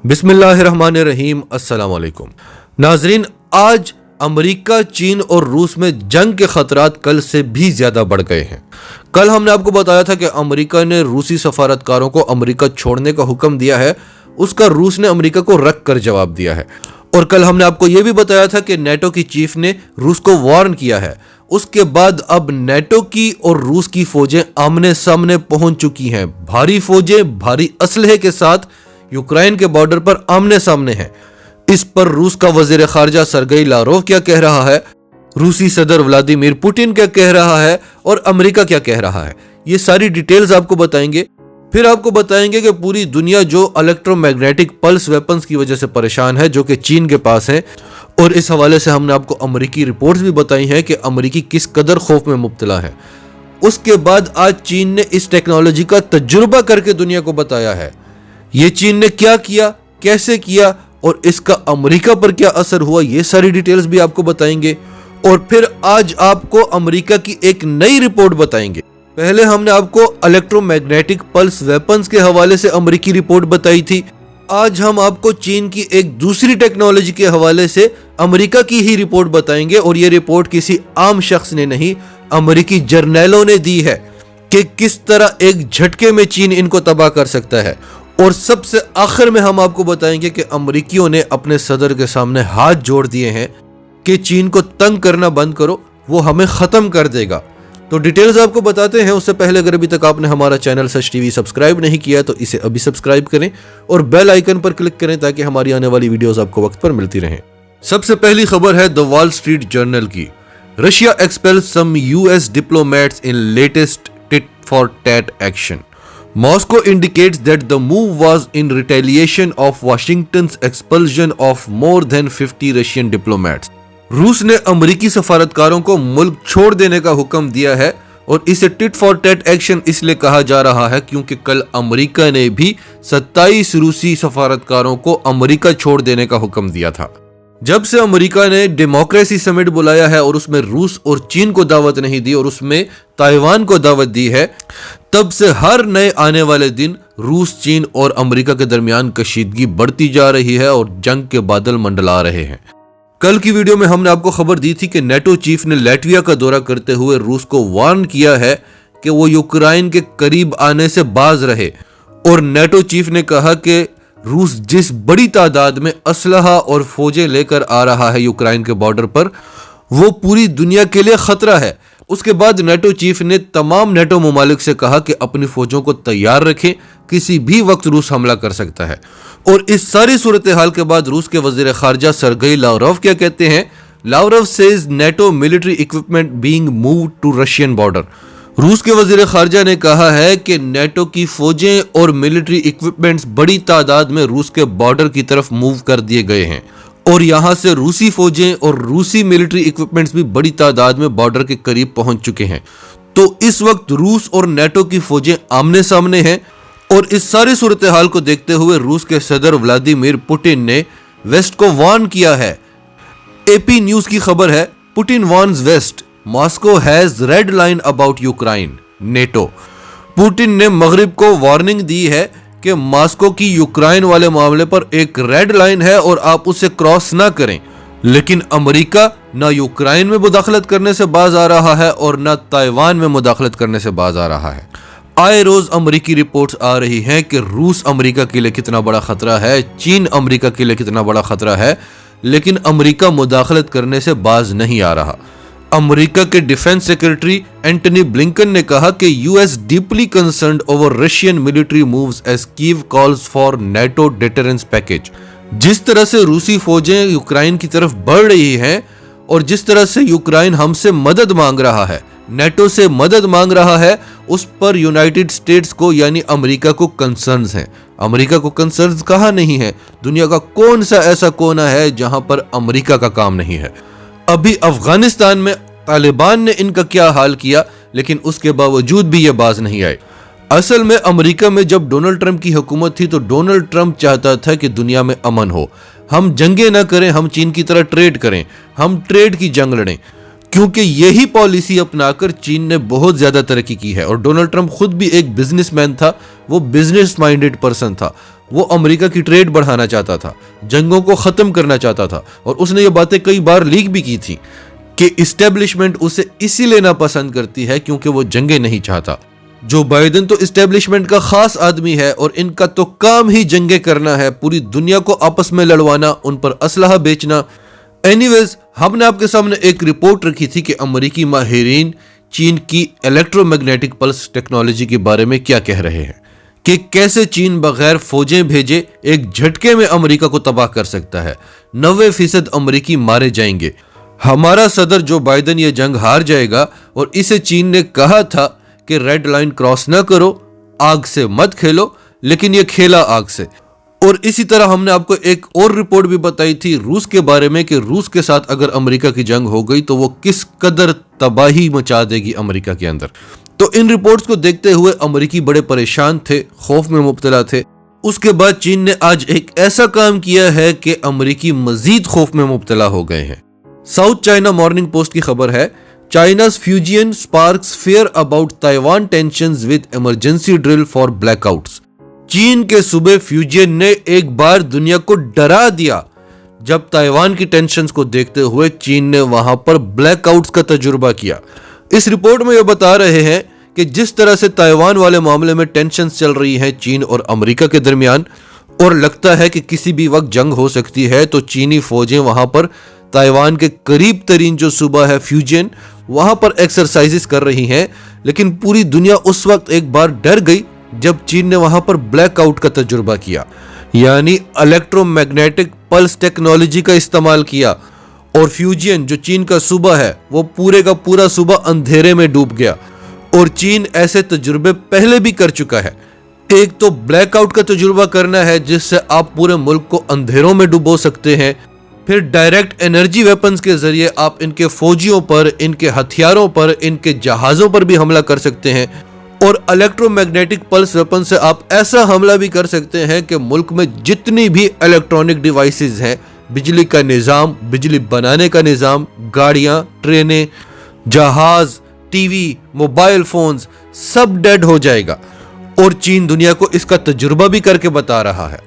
बिस्मिल्लाहिर्रहमानिर्रहीम। अस्सलाम वालेकुम नाजरीन, आज अमेरिका, चीन और रूस में जंग के खतरात कल से भी ज्यादा बढ़ गए हैं। कल हमने आपको बताया था कि अमेरिका ने रूसी सफारतकारों को अमेरिका छोड़ने का हुक्म दिया है, उसका रूस ने अमेरिका को रख कर जवाब दिया है। और कल हमने आपको यह भी बताया था कि नेटो की चीफ ने रूस को वार्न किया है। उसके बाद अब नेटो की और रूस की फौजें आमने सामने पहुंच चुकी हैं। भारी फौजें भारी असलहे के साथ यूक्रेन के बॉर्डर पर आमने सामने हैं। इस पर रूस का वजीर खारजा सरगेई लावरोव क्या कह रहा है, रूसी सदर व्लादिमीर पुतिन क्या कह रहा है और अमेरिका क्या कह रहा है, ये सारी डिटेल्स आपको बताएंगे। फिर आपको बताएंगे कि पूरी दुनिया जो इलेक्ट्रोमैग्नेटिक पल्स वेपन्स की वजह से परेशान है, जो कि चीन के पास है। और इस हवाले से हमने आपको अमेरिकी रिपोर्ट्स भी बताई हैं कि अमेरिकी किस कदर खौफ में मुब्तला है। उसके बाद आज चीन ने इस टेक्नोलॉजी का तजुर्बा करके दुनिया को बताया है। ये चीन ने क्या किया, कैसे किया और इसका अमेरिका पर क्या असर हुआ, ये सारी डिटेल्स भी आपको बताएंगे। और फिर आज आपको अमेरिका की एक नई रिपोर्ट बताएंगे। पहले हमने आपको इलेक्ट्रोमैग्नेटिक पल्स वेपन्स के हवाले से अमेरिकी रिपोर्ट बताई थी। आज हम आपको चीन की एक दूसरी टेक्नोलॉजी के हवाले से अमेरिका की ही रिपोर्ट बताएंगे। और ये रिपोर्ट किसी आम शख्स ने नहीं, अमेरिकी जर्नैलों ने दी है कि किस तरह एक झटके में चीन इनको तबाह कर सकता है। और सबसे आखिर में हम आपको बताएंगे कि अमेरिकियों ने अपने सदर के सामने हाथ जोड़ दिए हैं कि चीन को तंग करना बंद करो, वो हमें खत्म कर देगा। तो डिटेल्स आपको बताते हैं। उससे पहले अगर अभी तक आपने हमारा चैनल सच टीवी सब्सक्राइब नहीं किया तो इसे अभी सब्सक्राइब करें और बेल आइकन पर क्लिक करें ताकि हमारी आने वाली वीडियोस आपको वक्त पर मिलती रहें। सबसे पहली खबर है द वॉल स्ट्रीट जर्नल की। Russia expels some US diplomats in latest tit for tat action. Moscow indicates that the move was in retaliation of Washington's expulsion of more than 50 Russian diplomats. रूस ने अमेरिकी सफारतकारों को मुल्क छोड़ देने का हुक्म दिया है और इसे टिट फॉर टैट एक्शन इसलिए कहा जा रहा है क्योंकि कल अमेरिका ने भी 27 रूसी सफारतकारों को अमेरिका छोड़ देने का हुक्म दिया था। जब से अमेरिका ने डेमोक्रेसी समिट बुलाया है और उसमें रूस और चीन को दावत नहीं दी और उसमें ताइवान को दावत दी है, तब से हर नए आने वाले दिन रूस, चीन और अमेरिका के दरमियान कशीदगी बढ़ती जा रही है और जंग के बादल मंडला रहे हैं। कल की वीडियो में हमने आपको खबर दी थी कि नेटो चीफ ने लाटविया का दौरा करते हुए रूस को वार्न किया है कि वो यूक्रेन के करीब आने से बाज रहे। और नेटो चीफ ने कहा कि रूस जिस बड़ी तादाद में असलहा और फौजें लेकर आ रहा है यूक्रेन के बॉर्डर पर, वो पूरी दुनिया के लिए खतरा है। उसके बाद नेटो चीफ ने तमाम नेटो ममालिक से कहा कि अपनी फौजों को तैयार रखें, किसी भी वक्त रूस हमला कर सकता है। और इस सारी सूरत हाल के बाद रूस के वजीर खारजा सरगेई लावरोव क्या कहते हैं? Lavrov says NATO military equipment being moved to Russian border. रूस के वजीर खारजा ने कहा है कि नेटो की फौजें और मिलिट्री इक्विपमेंट्स बड़ी तादाद में रूस के बॉर्डर की तरफ मूव कर दिए गए हैं और यहां से रूसी फौजें और रूसी मिलिट्री इक्विपमेंट्स भी बड़ी तादाद में बॉर्डर के करीब पहुंच चुके हैं। तो इस वक्त रूस और नेटो की फौजें आमने सामने हैं। और इस सारी सूरत हाल को देखते हुए रूस के सदर व्लादिमीर पुतिन ने वेस्ट को वार्न किया है। एपी न्यूज की खबर है, Putin warns west, Moscow has red line about Ukraine, NATO. Putin ने मगरिब को वार्निंग दी है कि मॉस्को की यूक्रेन वाले मामले पर एक रेड लाइन है और आप उसे क्रॉस ना करें। लेकिन अमेरिका ना यूक्रेन में मुदाखलत करने से बाज आ रहा है और ना ताइवान में मुदाखलत करने से बाज आ रहा है। आए रोज अमेरिकी रिपोर्ट्स आ रही हैं कि रूस अमेरिका के लिए कितना बड़ा खतरा है, चीन अमेरिका के लिए कितना बड़ा खतरा है, लेकिन अमेरिका मुदाखलत करने से बाज नहीं आ रहा। अमेरिका के डिफेंस सेक्रेटरी एंटनी ब्लिंकन ने कहा कि US deeply concerned over Russian military moves as Kyiv calls for NATO deterrence package. जिस तरह से रूसी फौजें यूक्रेन की तरफ बढ़ रही हैं और जिस तरह से यूक्रेन हमसे मदद मांग रहा है, नेटो से मदद मांग रहा है, उस पर यूनाइटेड स्टेट्स को यानी अमेरिका को कंसर्न्स हैं। अमेरिका को कंसर्न्स कहाँ नहीं है? दुनिया का कौन सा ऐसा कोना है जहां पर अमेरिका का काम नहीं है? अभी अफगानिस्तान में तालिबान ने इनका क्या हाल किया, लेकिन उसके बावजूद भी ये बाज नहीं आए। असल में अमेरिका में जब डोनाल्ड ट्रंप की हुकूमत थी तो डोनाल्ड ट्रंप चाहता था कि दुनिया में अमन हो, हम जंगे ना करें, हम चीन की तरह ट्रेड करें, हम ट्रेड की जंग लड़ें। क्योंकि यही पॉलिसी अपनाकर चीन ने बहुत ज्यादा तरक्की की है। और डोनाल्ड ट्रंप खुद भी एक बिजनेसमैन था, वो बिजनेस माइंडेड पर्सन था, वो अमेरिका की ट्रेड बढ़ाना चाहता था, जंगों को खत्म करना चाहता था। और उसने ये बातें कई बार लीक भी की थी कि इस्टेब्लिशमेंट उसे इसीलिए ना पसंद करती है क्योंकि वो जंगें नहीं चाहता। जो बाइडेन तो इस्टेब्लिशमेंट का खास आदमी है और इनका तो काम ही जंगें करना है, पूरी दुनिया को आपस में लड़वाना, उन पर असलहा बेचना। एनीवेज, हमने आपके सामने एक रिपोर्ट रखी थी कि अमेरिकी माहिरीन चीन की इलेक्ट्रोमैग्नेटिक पल्स टेक्नोलॉजी के बारे में क्या कह रहे हैं कि कैसे चीन बगैर फौजें भेजे एक झटके में अमेरिका को तबाह कर सकता है। 90% अमेरिकी मारे जाएंगे। हमारा सदर जो बाइडेन ये जंग हार जाएगा और इसे चीन ने कहा था कि रेड लाइन क्रॉस न करो, आग से मत खेलो, लेकिन ये खेला आग से। और इसी तरह हमने आपको एक और रिपोर्ट भी बताई थी रूस के बारे में कि रूस के साथ अगर अमेरिका की जंग हो गई तो वो किस कदर तबाही मचा देगी अमेरिका के अंदर। तो इन रिपोर्ट्स को देखते हुए अमेरिकी बड़े परेशान थे, खौफ में मुब्तला थे। उसके बाद चीन ने आज एक ऐसा काम किया है कि अमेरिकी मजीद खौफ में मुब्तला हो गए हैं। साउथ चाइना मॉर्निंग पोस्ट की खबर है, चाइना's fusion sparks fear about Taiwan tensions with emergency drill for blackouts। चीन के सूबे फ्यूजियन ने एक बार दुनिया को डरा दिया जब ताइवान की टेंशन्स को देखते हुए चीन ने वहां पर ब्लैकआउट्स का तजुर्बा किया। इस रिपोर्ट में यह बता रहे हैं कि जिस तरह से ताइवान वाले मामले में टेंशन्स चल रही हैं चीन और अमेरिका के दरमियान, और लगता है कि किसी भी वक्त जंग हो सकती है, तो चीनी फौजें वहां पर ताइवान के करीब तरीन जो सूबा है फ्यूजियन, वहां पर एक्सरसाइजेस कर रही हैं। लेकिन पूरी दुनिया उस वक्त एक बार डर गई जब चीन ने वहां पर ब्लैकआउट का तजुर्बा किया, यानी इलेक्ट्रोमैग्नेटिक पल्स टेक्नोलॉजी का इस्तेमाल किया। और फ्यूजियन जो चीन का सूबा है वो पूरे का पूरा सूबा अंधेरे में डूब गया। और चीन ऐसे तजुर्बे पहले भी कर चुका है। एक तो ब्लैकआउट का तजुर्बा करना है जिससे आप पूरे मुल्क को अंधेरों में डुबो सकते हैं, फिर डायरेक्ट एनर्जी वेपन्स के जरिए आप इनके फौजियों पर, इनके हथियारों पर, इनके जहाजों पर भी हमला कर सकते हैं। और इलेक्ट्रोमैग्नेटिक पल्स वेपन से आप ऐसा हमला भी कर सकते हैं कि मुल्क में जितनी भी इलेक्ट्रॉनिक डिवाइसेस हैं, बिजली का निज़ाम, बिजली बनाने का निज़ाम, गाड़ियां, ट्रेनें, जहाज, टीवी, मोबाइल फोन्स, सब डेड हो जाएगा। और चीन दुनिया को इसका तजुर्बा भी करके बता रहा है।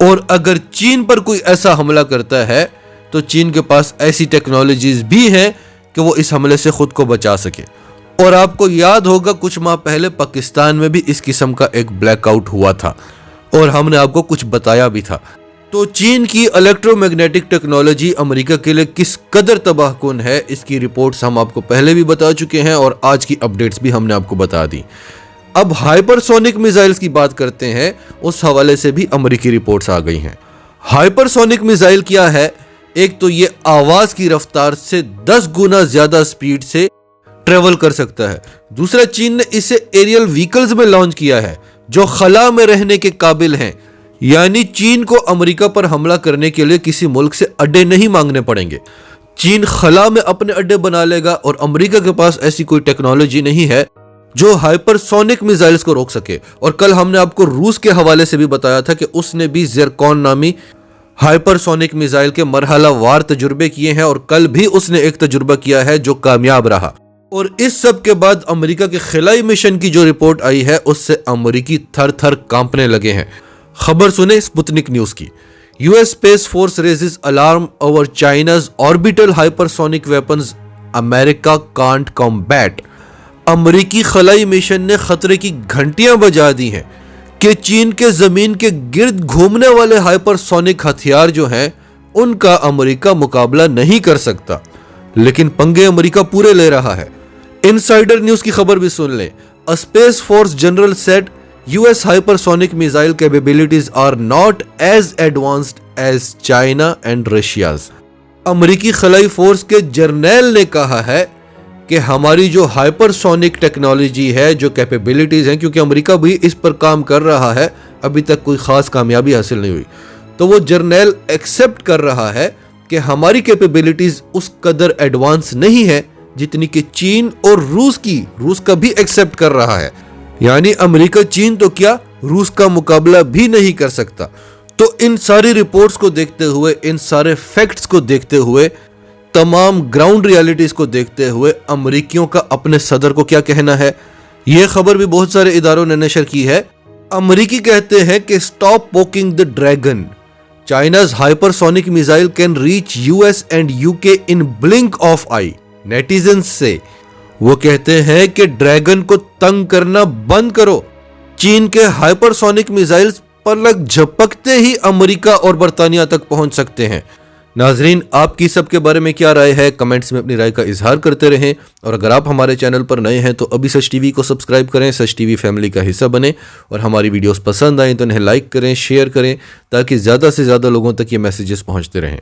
और अगर चीन पर कोई ऐसा हमला करता है तो चीन के पास ऐसी टेक्नोलॉजीज भी हैं कि वो इस हमले से खुद को बचा सके। और आपको याद होगा कुछ माह पहले पाकिस्तान में भी इस किस्म का एक ब्लैकआउट हुआ था और हमने आपको कुछ बताया भी था। तो चीन की इलेक्ट्रोमैग्नेटिक टेक्नोलॉजी अमेरिका के लिए किस कदर तबाहकुन है, इसकी रिपोर्ट्स हम आपको पहले भी बता चुके हैं और आज की अपडेट्स भी हमने आपको बता दी। अब हाइपरसोनिक मिसाइल्स की बात करते हैं, उस हवाले से भी अमेरिकी रिपोर्ट्स आ गई हैं। हाइपरसोनिक मिसाइल क्या है? एक तो ये आवाज की रफ्तार से 10 गुना ज्यादा स्पीड से ट्रेवल कर सकता है। दूसरा, चीन ने इसे एरियल व्हीकल्स में लॉन्च किया है जो खला में रहने के काबिल हैं, यानी चीन को अमेरिका पर हमला करने के लिए किसी मुल्क से अड्डे नहीं मांगने पड़ेंगे। चीन खला में अपने अड्डे बना लेगा और अमेरिका के पास ऐसी कोई टेक्नोलॉजी नहीं है जो हाइपरसोनिक मिसाइल्स को रोक सके। और कल हमने आपको रूस के हवाले से भी बताया था कि उसने भी ज़िरकॉन नामी हाइपरसोनिक मिसाइल के मरहला वार तजुर्बे किए हैं और कल भी उसने एक तजुर्बा किया है जो कामयाब रहा। और इस सब के बाद अमेरिका के खिलाई मिशन की जो रिपोर्ट आई है उससे अमेरिकी थर थर कांपने लगे हैं। खबर सुने स्पुतनिक न्यूज की। US space force raises alarm over China's orbital hypersonic weapons America can't combat. अमेरिकी खलाई मिशन ने खतरे की घंटियां बजा दी हैं कि चीन के जमीन के गिर्द घूमने वाले हाइपरसोनिक हथियार जो हैं उनका अमेरिका मुकाबला नहीं कर सकता। लेकिन पंगे अमेरिका पूरे ले रहा है। इनसाइडर न्यूज की खबर भी सुन लें। A space force general said US hypersonic missile capabilities are not as advanced as China and Russia's. अमेरिकी खलाई फोर्स के जर्नैल ने कहा है कि हमारी जो हाइपरसोनिक टेक्नोलॉजी है, जो कैपेबिलिटीज हैं, क्योंकि अमेरिका भी इस पर काम कर रहा है, अभी तक कोई खास कामयाबी हासिल नहीं हुई, तो वो जर्नैल एक्सेप्ट कर रहा है कि हमारी कैपेबिलिटीज उस कदर एडवांस नहीं है जितनी कि चीन और रूस का भी एक्सेप्ट कर रहा है। यानी अमेरिका चीन तो क्या, रूस का मुकाबला भी नहीं कर सकता। तो इन सारी रिपोर्ट्स को देखते हुए, इन सारे फैक्ट्स को देखते हुए तमाम ग्राउंड रियलिटीज को देखते हुए अमेरिकियों का अपने सदर को क्या कहना है, यह खबर भी बहुत सारे इदारों ने नशर की है। अमेरिकी कहते हैं कि stop poking the dragon, China's hypersonic missile can reach US and UK in blink of I. Netizens से वो कहते हैं कि ड्रैगन को तंग करना बंद करो। चीन के हाइपरसोनिक मिसाइल्स पलक झपकते ही अमेरिका और बर्तानिया तक पहुंच सकते हैं। नाजरीन, आपकी सबके बारे में क्या राय है, कमेंट्स में अपनी राय का इजहार करते रहें। और अगर आप हमारे चैनल पर नए हैं तो अभी सच टीवी को सब्सक्राइब करें, सच टीवी फैमिली का हिस्सा बने। और हमारी वीडियोस पसंद आए तो इन्हें लाइक करें, शेयर करें, ताकि ज़्यादा से ज़्यादा लोगों तक ये मैसेजेस पहुंचते रहें।